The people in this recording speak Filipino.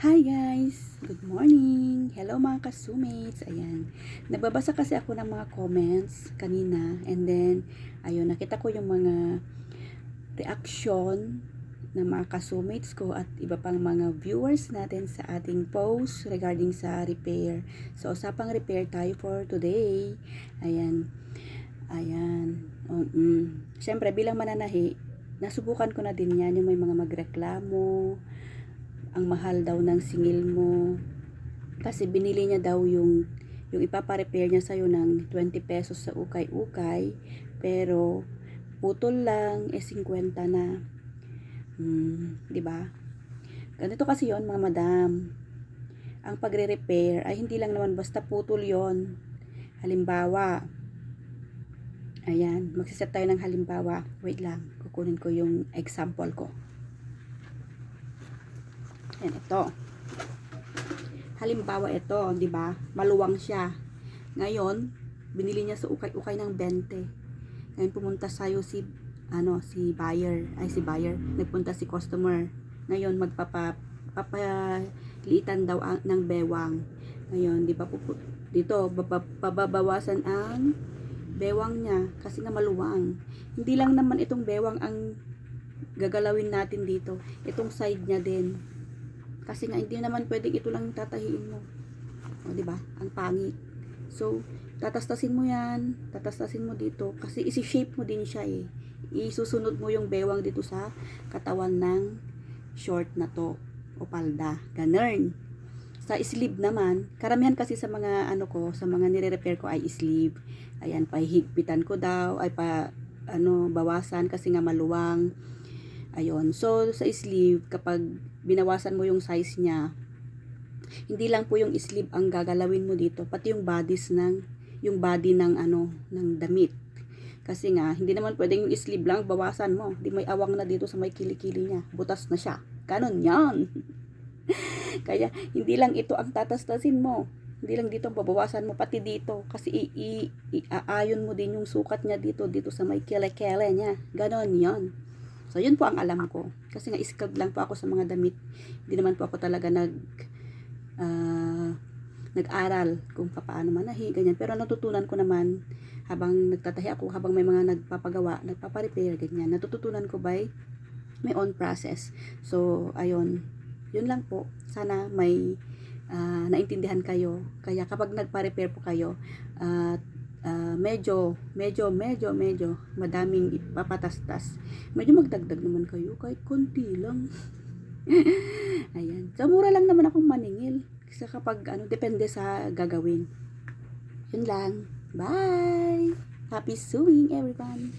Hi guys! Good morning! Hello mga kasumates! Ayan, nagbabasa kasi ako ng mga comments kanina and then, ayun, nakita ko yung mga reaction ng mga kasumates ko at iba pang mga viewers natin sa ating post regarding sa repair. So, usapang repair tayo for today. Ayan, Siyempre, bilang mananahi, nasubukan ko na din yan, yung may mga magreklamo, ang mahal daw ng singil mo kasi binili niya daw yung ipapa-repair niya sa'yo ng 20 pesos sa ukay-ukay pero putol lang 50 na. Di ba? Ganito kasi yon mga madam. Ang pagre-repair ay hindi lang naman basta putol yon. Halimbawa, ayan, magsiset tayo ng halimbawa. Wait lang, kukunin ko yung example ko. Ayan, ito. Halimbawa ito, 'di ba? Maluwang siya. Ngayon, binili niya sa ukay-ukay ng 20. Ngayon pumunta sa'yo si buyer, nagpunta si customer. Ngayon papalitan daw ng bewang. Ngayon, 'di ba dito pababawasan ang bewang niya kasi nga maluwang. Hindi lang naman itong bewang ang gagalawin natin dito. Itong side niya din. Kasi nga, hindi naman pwedeng ito lang tatahiin mo. O, diba? Ang pangit. So, tatastasin mo yan. Tatastasin mo dito. Kasi isi-shape mo din siya eh. Isusunod mo yung bewang dito sa katawan ng short na to. O palda. Ganun. Sa sleeve naman, karamihan kasi sa mga sa mga nire-repair ko ay sleeve. Ayan, pahigpitan ko daw. Bawasan kasi nga maluwang. Ayun. So, sa sleeve, kapag binawasan mo yung size niya, hindi lang po yung sleeve ang gagalawin mo dito, pati yung body ng damit. Kasi nga, hindi naman pwedeng yung sleeve lang, bawasan mo. Di may awang na dito sa may kilikili niya. Butas na siya. Ganon yan. Kaya, hindi lang ito ang tatastasin mo. Hindi lang dito ang babawasan mo, pati dito. Kasi iaayon mo din yung sukat niya dito sa may kele-kele niya. Ganon yan. So, yun po ang alam ko. Kasi nga, skilled lang po ako sa mga damit. Hindi naman po ako talaga nag-aral kung paano manahi, ganyan. Pero natutunan ko naman habang nagtatahi ako, habang may mga nagpapa-repair, ganyan. Natututunan ko by my own process. So, ayun. Yun lang po. Sana may naintindihan kayo. Kaya kapag nagpa-repair po kayo, medyo madaming ipapatastas. Medyo magdagdag naman kayo kahit konti lang. Ayan. So, mura lang naman akong maningil. Kasi kapag depende sa gagawin. Yun lang. Bye! Happy sewing everyone!